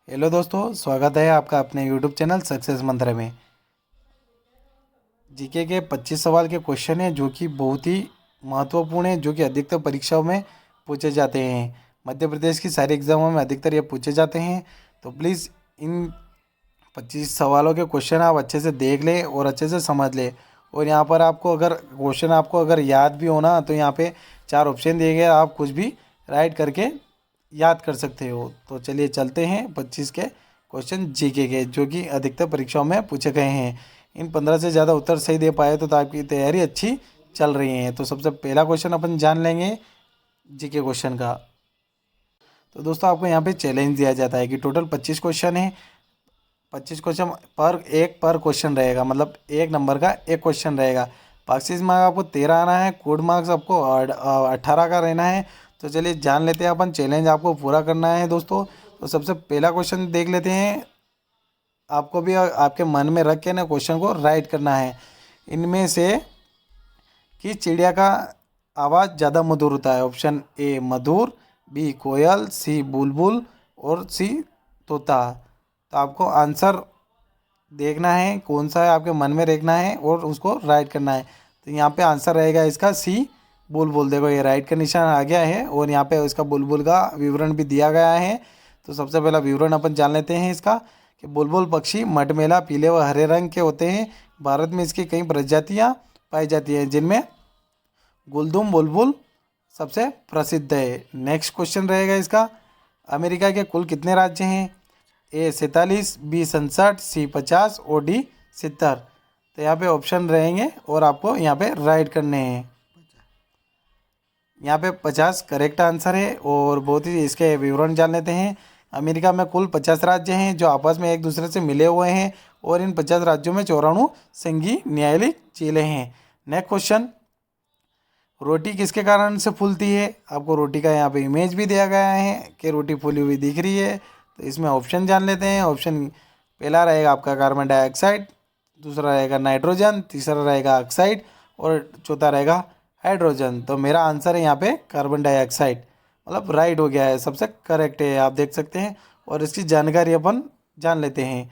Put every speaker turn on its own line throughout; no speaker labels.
Hello दोस्तों, स्वागत है आपका अपने यूट्यूब चैनल सक्सेस मंत्र में। जीके के 25 सवाल के क्वेश्चन हैं जो कि बहुत ही महत्वपूर्ण है, जो कि अधिकतर परीक्षाओं में पूछे जाते हैं। मध्य प्रदेश की सारी एग्जामों में अधिकतर ये पूछे जाते हैं। तो प्लीज़ इन 25 सवालों के क्वेश्चन आप अच्छे से देख लें और अच्छे से समझ लें। और यहाँ पर आपको अगर क्वेश्चन आपको अगर याद भी होना तो यहाँ पे 4 ऑप्शन दिए गए, आप कुछ भी राइट करके याद कर सकते हो। तो चलिए चलते हैं 25 के क्वेश्चन जीके के, जो कि अधिकतर परीक्षाओं में पूछे गए हैं। इन 15 से ज़्यादा उत्तर सही दे पाए तो आपकी तैयारी अच्छी चल रही है। तो सबसे पहला क्वेश्चन अपन जान लेंगे जीके क्वेश्चन का। तो दोस्तों आपको यहाँ पे चैलेंज दिया जाता है कि टोटल 25 क्वेश्चन है। 25 क्वेश्चन पर क्वेश्चन रहेगा, मतलब एक नंबर का एक क्वेश्चन रहेगा। पासिस मार्क्स आपको 13 आना है, कोड मार्क्स आपको 18 का रहना है। तो चलिए जान लेते हैं अपन, चैलेंज आपको पूरा करना है दोस्तों। तो सबसे पहला क्वेश्चन देख लेते हैं। आपको भी आपके मन में रख के ना क्वेश्चन को राइट करना है। इनमें से कि चिड़िया का आवाज़ ज़्यादा मधुर होता है? ऑप्शन ए मधुर, बी कोयल, सी बुलबुल और सी तोता। तो आपको आंसर देखना है कौन सा है, आपके मन में देखना है और उसको राइट करना है। तो यहाँ पे आंसर रहेगा इसका सी बुलबुल। देखो ये राइट का निशान आ गया है और यहाँ पे इसका बुलबुल का विवरण भी दिया गया है। तो सबसे पहला विवरण अपन जान लेते हैं इसका कि बुलबुल पक्षी मटमैला पीले व हरे रंग के होते हैं। भारत में इसकी कई प्रजातियाँ पाई जाती हैं, जिनमें गुलदुम बुलबुल सबसे प्रसिद्ध है। नेक्स्ट क्वेश्चन रहेगा इसका, अमेरिका के कुल कितने राज्य हैं? ए 47, बी 67, सी 50 और डी 70। तो यहाँ पे ऑप्शन रहेंगे और आपको यहाँ पे राइट करने हैं। यहाँ पे 50 करेक्ट आंसर है। और बहुत ही इसके विवरण जान लेते हैं। अमेरिका में कुल 50 राज्य हैं जो आपस में एक दूसरे से मिले हुए हैं और इन 50 राज्यों में 94 संघीय न्यायालय जिले हैं। नेक्स्ट क्वेश्चन, रोटी किसके कारण से फूलती है? आपको रोटी का यहाँ पे इमेज भी दिया गया है कि रोटी फूली हुई दिख रही है। तो इसमें ऑप्शन जान लेते हैं। ऑप्शन पहला रहेगा आपका कार्बन डाइऑक्साइड, दूसरा रहेगा नाइट्रोजन, तीसरा रहेगा ऑक्साइड और चौथा रहेगा हाइड्रोजन। तो मेरा आंसर है यहाँ पे कार्बन डाइऑक्साइड, मतलब राइट हो गया है, सबसे करेक्ट है, आप देख सकते हैं। और इसकी जानकारी अपन जान लेते हैं।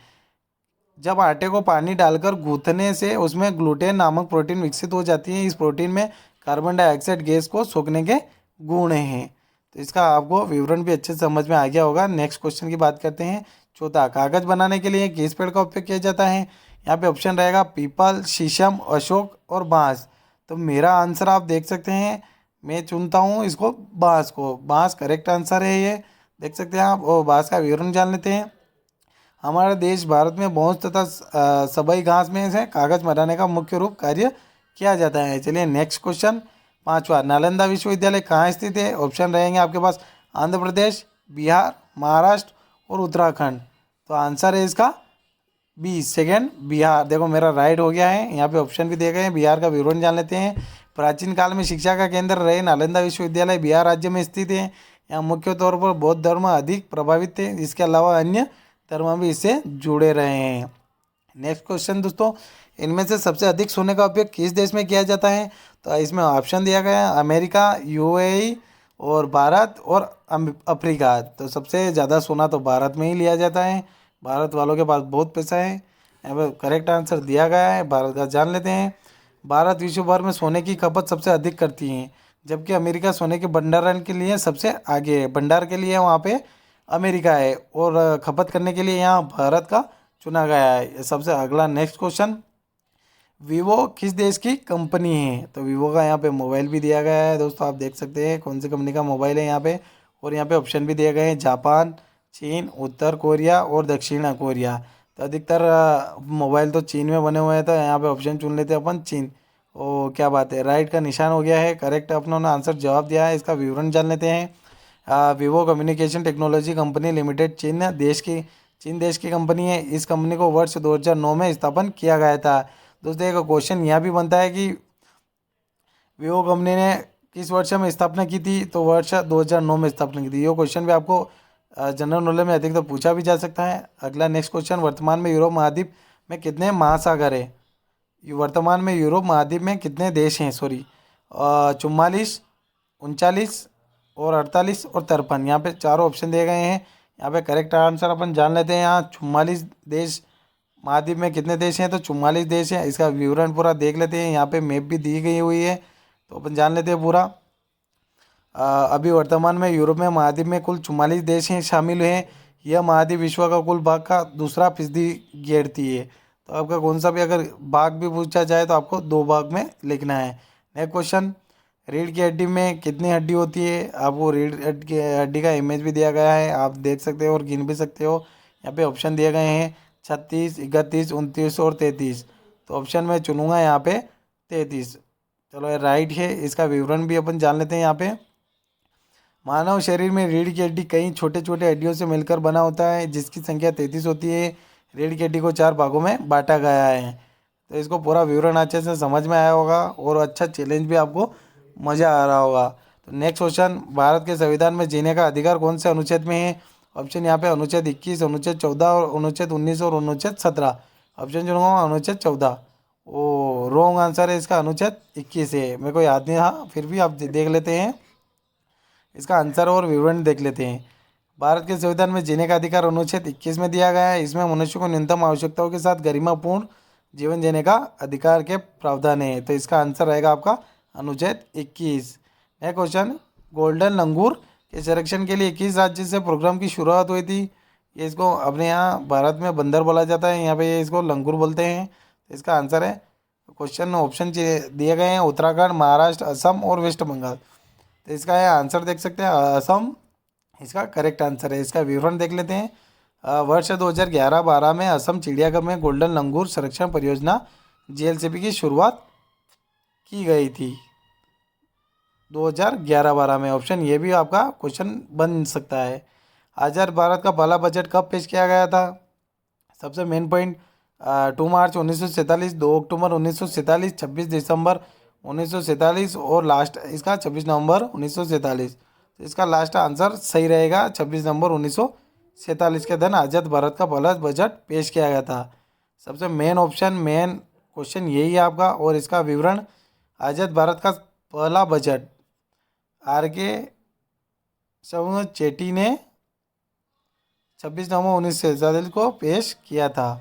जब आटे को पानी डालकर गूंथने से उसमें ग्लूटेन नामक प्रोटीन विकसित हो जाती है। इस प्रोटीन में कार्बन डाइऑक्साइड गैस को सोखने के गुण हैं। तो इसका आपको विवरण भी अच्छे से समझ में आ गया होगा। नेक्स्ट क्वेश्चन की बात करते हैं। चौथा, कागज बनाने के लिए किस पेड़ का उपयोग किया जाता है? यहाँ पे ऑप्शन रहेगा पीपल, शीशम, अशोक और बांस। तो मेरा आंसर आप देख सकते हैं, मैं चुनता हूँ इसको बांस को। बांस करेक्ट आंसर है ये, देख सकते हैं आप। और बांस का विवरण जान लेते हैं। हमारा देश भारत में बांस तथा सबई घास में से कागज बनाने का मुख्य रूप कार्य किया जाता है। चलिए नेक्स्ट क्वेश्चन, पांचवा, नालंदा विश्वविद्यालय कहाँ स्थित है? ऑप्शन रहेंगे आपके पास आंध्र प्रदेश, बिहार, महाराष्ट्र और उत्तराखंड। तो आंसर है इसका बी सेकेंड, बिहार। देखो मेरा राइट हो गया है। यहाँ पे ऑप्शन भी दिए गए हैं। बिहार का विवरण जान लेते हैं। प्राचीन काल में शिक्षा का केंद्र रहे नालंदा विश्वविद्यालय बिहार राज्य में स्थित है। यहाँ मुख्य तौर पर बौद्ध धर्म अधिक प्रभावित थे, इसके अलावा अन्य धर्म भी इससे जुड़े रहे हैं। नेक्स्ट क्वेश्चन दोस्तों, इनमें से सबसे अधिक सोने का उपयोग किस देश में किया जाता है? तो इसमें ऑप्शन दिया गया है अमेरिका, यूएई और भारत और अफ्रीका। तो सबसे ज़्यादा सोना तो भारत में ही लिया जाता है। भारत वालों के पास बहुत पैसा है। यहाँ पर करेक्ट आंसर दिया गया है, भारत का जान लेते हैं। भारत विश्व भर में सोने की खपत सबसे अधिक करती है, जबकि अमेरिका सोने के भंडारण के लिए सबसे आगे है। भंडार के लिए वहाँ पे अमेरिका है और खपत करने के लिए यहाँ भारत का चुना गया है। सबसे अगला नेक्स्ट क्वेश्चन, वीवो किस देश की कंपनी है? तो वीवो का यहाँ पे मोबाइल भी दिया गया है दोस्तों, आप देख सकते हैं कौन सी कंपनी का मोबाइल है यहाँ पे। और यहाँ पे ऑप्शन भी दिए गए हैं जापान, चीन, उत्तर कोरिया और दक्षिण कोरिया। तो अधिकतर मोबाइल तो चीन में बने हुए हैं, तो यहाँ पे ऑप्शन चुन लेते हैं अपन चीन। ओ क्या बात है, राइट का निशान हो गया है, करेक्ट अपनों आंसर जवाब दिया है। इसका विवरण जान लेते हैं। Vivo communication technology company limited चीन देश की कंपनी है। इस कंपनी को वर्ष 2009 में स्थापन किया गया था। दोस्तों एक क्वेश्चन यहाँ भी बनता है कि वीवो कंपनी ने किस वर्ष में स्थापना की थी? तो वर्ष 2009 में स्थापना की थी। ये क्वेश्चन भी आपको जनरल नॉलेज में अधिकतर पूछा भी जा सकता है। अगला नेक्स्ट क्वेश्चन, वर्तमान में यूरोप महाद्वीप में कितने महासागर है? वर्तमान में यूरोप महाद्वीप में कितने देश हैं? सॉरी, 44, 39 और 48 और 53। यहाँ पे चारों ऑप्शन दिए गए हैं। यहाँ पे करेक्ट आंसर अपन जान लेते हैं। यहाँ 44 देश, महाद्वीप में कितने देश हैं तो 44 देश हैं। इसका विवरण पूरा देख लेते हैं, यहाँ पे मैप भी दी गई हुई है तो अपन जान लेते हैं पूरा। अभी वर्तमान में यूरोप में महाद्वीप में कुल 44 देश हैं शामिल हैं। यह महाद्वीप विश्व का कुल भाग का 2% घेरती है। तो आपका कौन सा भी अगर भाग भी पूछा जाए तो आपको 2 भाग में लिखना है। नेक्स्ट क्वेश्चन, रीढ़ की हड्डी में कितनी हड्डी होती है? आपको रीढ़ की हड्डी का इमेज भी दिया गया है, आप देख सकते हो और गिन भी सकते हो। यहाँ पे ऑप्शन दिए गए हैं 36, 31, 29 और 33। तो ऑप्शन में चुनूंगा यहाँ पे 33। चलो ये राइट है। इसका विवरण भी अपन जान लेते हैं यहाँ पे। मानव शरीर में रीढ़ की हड्डी कई छोटे छोटे हड्डियों से मिलकर बना होता है, जिसकी संख्या 33 होती है। रीढ़ की हड्डी को 4 भागों में बांटा गया है। तो इसको पूरा विवरण अच्छे से समझ में आया होगा और अच्छा चैलेंज भी आपको मज़ा आ रहा होगा। तो नेक्स्ट क्वेश्चन, भारत के संविधान में जीने का अधिकार कौन से अनुच्छेद में है? ऑप्शन यहाँ पे अनुच्छेद 21, अनुच्छेद 14 और अनुच्छेद 19 और अनुच्छेद 17। ऑप्शन चुनूंगा अनुच्छेद 14। ओ रॉन्ग आंसर है, इसका अनुच्छेद 21 है। मेरे को याद नहीं था, फिर भी आप देख लेते हैं इसका आंसर और विवरण देख लेते हैं। भारत के संविधान में जीने का अधिकार अनुच्छेद 21 में दिया गया है। इसमें मनुष्य को न्यूनतम आवश्यकताओं के साथ गरिमापूर्ण जीवन जीने का अधिकार के प्रावधान है। तो इसका आंसर रहेगा आपका अनुच्छेद 21। नेक्स्ट क्वेश्चन, गोल्डन लंगूर के संरक्षण के लिए किस राज्य से प्रोग्राम की शुरुआत हुई थी? ये इसको अपने यहाँ भारत में बंदर बोला जाता है, यहाँ पे ये इसको लंगूर बोलते हैं। तो इसका आंसर है, क्वेश्चन ऑप्शन दिए गए हैं उत्तराखंड, महाराष्ट्र, असम और वेस्ट बंगाल। तो इसका ये आंसर देख सकते हैं असम इसका करेक्ट आंसर है। इसका विवरण देख लेते हैं। वर्ष 2011-12 में असम चिड़ियाघर में गोल्डन लंगूर संरक्षण परियोजना जीएलसीपी की शुरुआत की गई थी 2011-12 में। ऑप्शन ये भी आपका क्वेश्चन बन सकता है। आज़ाद भारत का पहला बजट कब पेश किया गया था? सबसे मेन पॉइंट 2 मार्च 1947, 2 अक्टूबर 1947, 26 दिसंबर 1947 और लास्ट इसका 26 नवंबर 1947। तो इसका लास्ट आंसर सही रहेगा, 26 नवंबर 1947 के दिन आज़ाद भारत का पहला बजट पेश किया गया था। सबसे मेन ऑप्शन, मेन क्वेश्चन यही है आपका। और इसका विवरण, आज़ाद भारत का पहला बजट आर.के. चेट्टी ने 26 नवंबर 1947 को पेश किया था।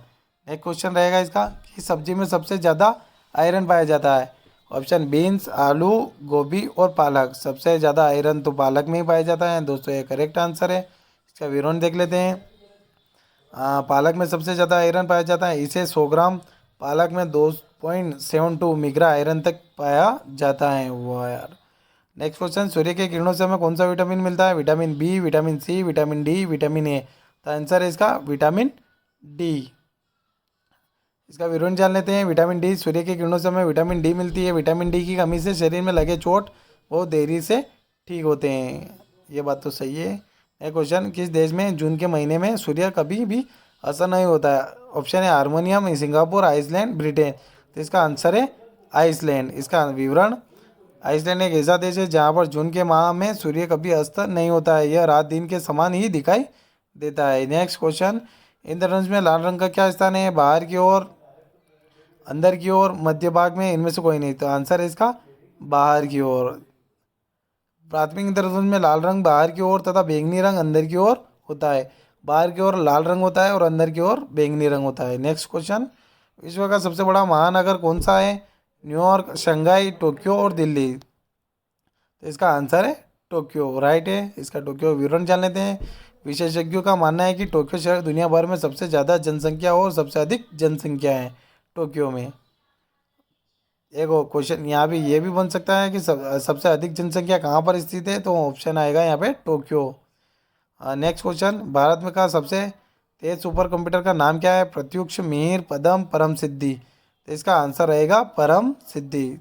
नेक्स्ट क्वेश्चन रहेगा इसका कि सब्जी में सबसे ज़्यादा आयरन पाया जाता है? ऑप्शन बीन्स, आलू, गोभी और पालक। सबसे ज़्यादा आयरन तो पालक में ही पाया जाता है दोस्तों, ये करेक्ट आंसर है। इसका विवरण देख लेते हैं। पालक में सबसे ज़्यादा आयरन पाया जाता है। इसे 100 ग्राम पालक में 2.72 मिग्रा आयरन तक पाया जाता है। वो यार। नेक्स्ट क्वेश्चन, सूर्य के किरणों से हमें कौन सा विटामिन मिलता है? Vitamin B, vitamin C, vitamin D, vitamin A. तो आंसर है इसका विटामिन डी। इसका विवरण जान लेते हैं। विटामिन डी, सूर्य की किरणों से हमें विटामिन डी मिलती है। विटामिन डी की कमी से शरीर में लगे चोट बहुत देरी से ठीक होते हैं। ये बात तो सही है। एक क्वेश्चन, किस देश में जून के महीने में सूर्य कभी भी असर नहीं होता है? ऑप्शन है हारमोनियम, सिंगापुर, आइसलैंड, ब्रिटेन। तो इसका आंसर है आइसलैंड। इसका विवरण, आइसलैंड एक ऐसा देश है जहाँ पर जून के माह में सूर्य कभी अस्त नहीं होता है। यह रात दिन के समान ही दिखाई देता है। नेक्स्ट क्वेश्चन, इंद्रधनुष में लाल रंग का क्या स्थान है? बाहर की ओर, अंदर की ओर, मध्य भाग में, इनमें से कोई नहीं। तो आंसर है इसका बाहर की ओर। प्राथमिक इंद्रधनुष में लाल रंग बाहर की ओर तथा बैंगनी रंग अंदर की ओर होता है। बाहर की ओर लाल रंग होता है और अंदर की ओर बैंगनी रंग होता है। नेक्स्ट क्वेश्चन, विश्व का सबसे बड़ा महानगर कौन सा है? न्यूयॉर्क, शंघाई, टोक्यो और दिल्ली। तो इसका आंसर है टोक्यो, राइट है। इसका टोक्यो विवरण जान लेते हैं। विशेषज्ञों का मानना है कि टोक्यो शहर दुनिया भर में सबसे ज़्यादा जनसंख्या और सबसे अधिक जनसंख्या है टोक्यो में। एक क्वेश्चन यहाँ भी ये भी बन सकता है कि सबसे अधिक जनसंख्या कहाँ पर स्थित है? तो ऑप्शन आएगा यहाँ पे टोक्यो। नेक्स्ट क्वेश्चन, भारत में का सबसे तेज सुपर कंप्यूटर का नाम क्या है? प्रत्युष, मिहिर, पदम, परम सिद्धि। तो इसका आंसर रहेगा परम सिद्धि।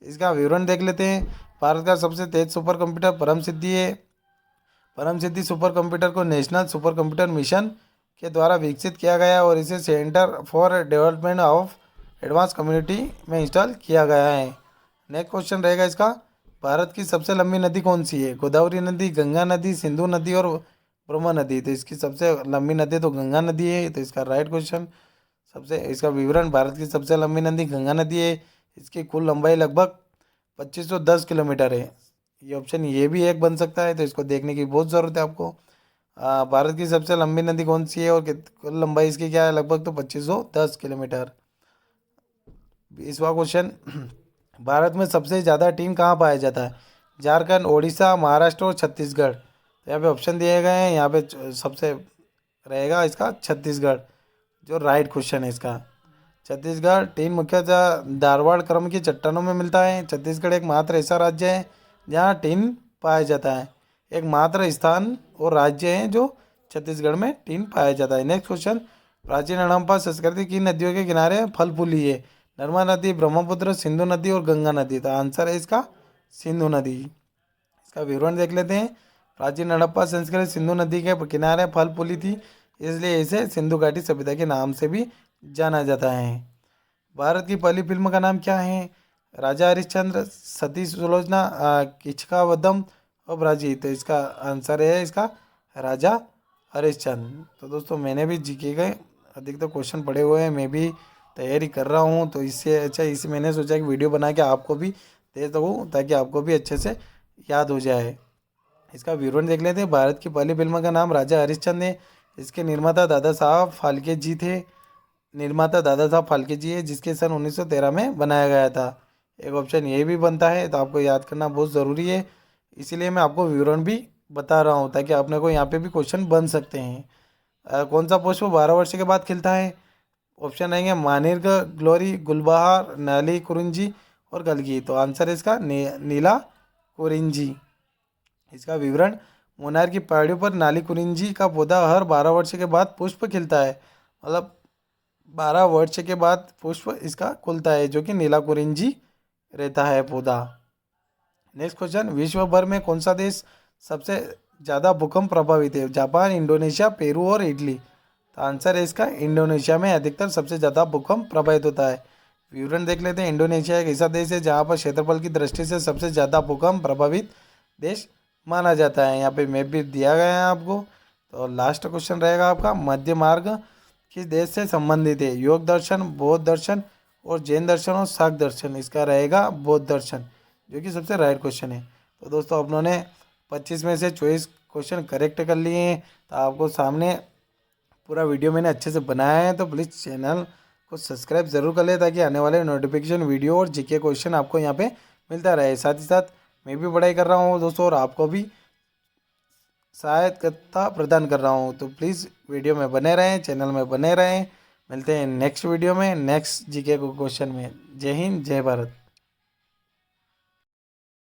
इसका विवरण देख लेते हैं। भारत का सबसे तेज सुपर कंप्यूटर परम सिद्धि है। परम सिद्धि सुपर कंप्यूटर को नेशनल सुपर कंप्यूटर मिशन के द्वारा विकसित किया गया और इसे centre for development of advance community में इंस्टॉल किया गया है। नेक्स्ट क्वेश्चन रहेगा इसका, भारत की सबसे लंबी नदी कौन सी है? गोदावरी नदी, गंगा नदी, सिंधु नदी और ब्रह्मा नदी। तो इसकी सबसे लंबी नदी तो गंगा नदी है। तो इसका राइट क्वेश्चन, सबसे इसका विवरण, भारत की सबसे लंबी नदी गंगा नदी है। इसकी कुल लंबाई लगभग 2510 किलोमीटर है। ये ऑप्शन ये भी एक बन सकता है, तो इसको देखने की बहुत ज़रूरत है आपको। भारत की सबसे लंबी नदी कौन सी है और कुल लंबाई इसकी क्या है? लगभग तो 2510 किलोमीटर। 20वां क्वेश्चन, भारत में सबसे ज़्यादा टीन कहाँ पाया जाता है? झारखंड, उड़ीसा, महाराष्ट्र और छत्तीसगढ़। तो यहाँ पे ऑप्शन दिए गए हैं, यहाँ पे सबसे रहेगा इसका छत्तीसगढ़, जो राइट क्वेश्चन है इसका। छत्तीसगढ़ टीन मुख्यतः धारवाड़ क्रम की चट्टानों में मिलता है। छत्तीसगढ़ एकमात्र ऐसा राज्य है जहाँ टीन पाया जाता है। एकमात्र स्थान और राज्य है जो छत्तीसगढ़ में टीन पाया जाता है। नेक्स्ट क्वेश्चन, प्राचीन हड़प्पा संस्कृति की नदियों के किनारे फल फूली है? नर्मदा नदी, ब्रह्मपुत्र, सिंधु नदी और गंगा नदी। तो आंसर है इसका सिंधु नदी। इसका विवरण देख लेते हैं। प्राचीन हड़प्पा संस्कृति सिंधु नदी के किनारे फल फूली थी, इसलिए इसे सिंधु घाटी सभ्यता के नाम से भी जाना जाता है। भारत की पहली फिल्म का नाम क्या है? राजा हरिश्चंद्र, सती सुलोचना, किचका और ब्राजी। तो इसका आंसर है इसका राजा हरिश्चंद्र। तो दोस्तों मैंने भी जीके के अधिकतर क्वेश्चन पढ़े हुए हैं, मैं भी तैयारी कर रहा हूँ, तो इससे अच्छा इसे मैंने सोचा कि वीडियो बना के आपको भी दे दूँ ताकि आपको भी अच्छे से याद हो जाए। इसका विवरण देख लेते हैं। भारत की पहली फिल्म का नाम राजा हरिश्चंद्र है। इसके निर्माता दादा साहब फाल्के जी थे। निर्माता दादा साहब फाल्के जी है, जिसके सन 1913 में बनाया गया था। एक ऑप्शन ये भी बनता है, तो आपको याद करना बहुत ज़रूरी है, इसीलिए मैं आपको विवरण भी बता रहा हूँ ताकि अपने को यहाँ पे भी क्वेश्चन बन सकते हैं। कौन सा पुष्प 12 वर्ष के बाद खिलता है? ऑप्शन रहेंगे मानिर्ग, ग्लोरी, गुलबहार, नाली कुरिंजी और गलगी। तो आंसर है इसका नीला कुरिंजी। इसका विवरण, मुन्नार की पहाड़ियों पर नाली कुरिंजी का पौधा हर 12 वर्ष के बाद पुष्प खिलता है। मतलब 12 वर्ष के बाद पुष्प इसका खुलता है, जो कि नीला कुरिंजी रहता है पौधा। नेक्स्ट क्वेश्चन, विश्व भर में कौन सा देश सबसे ज़्यादा भूकंप प्रभावित है? जापान, इंडोनेशिया, पेरू और इटली। तो आंसर है इसका इंडोनेशिया में अधिकतर सबसे ज़्यादा भूकंप प्रभावित होता है। विवरण देख लेते हैं। इंडोनेशिया एक ऐसा देश है जहाँ पर क्षेत्रफल की दृष्टि से सबसे ज़्यादा भूकंप प्रभावित देश माना जाता है। यहाँ पे मैप भी दिया गया है आपको। तो लास्ट क्वेश्चन रहेगा आपका, मध्य मार्ग किस देश से संबंधित है? योग दर्शन, बौद्ध दर्शन और जैन दर्शन और शाक्त दर्शन। इसका रहेगा बौद्ध दर्शन, जो कि सबसे राइट क्वेश्चन है। तो दोस्तों अपनों ने 25 में से 24 क्वेश्चन करेक्ट कर लिए हैं। तो आपको सामने पूरा वीडियो मैंने अच्छे से बनाया है, तो प्लीज़ चैनल को सब्सक्राइब ज़रूर कर ले ताकि आने वाले नोटिफिकेशन वीडियो और जीके क्वेश्चन आपको यहाँ पे मिलता रहे। साथ ही साथ मैं भी पढ़ाई कर रहा हूँ दोस्तों, और आपको भी सहायता प्रदान कर रहा हूँ। तो प्लीज़ वीडियो में बने रहें, चैनल में बने रहें। मिलते हैं नेक्स्ट वीडियो में, नेक्स्ट जीके क्वेश्चन में। जय हिंद, जय भारत।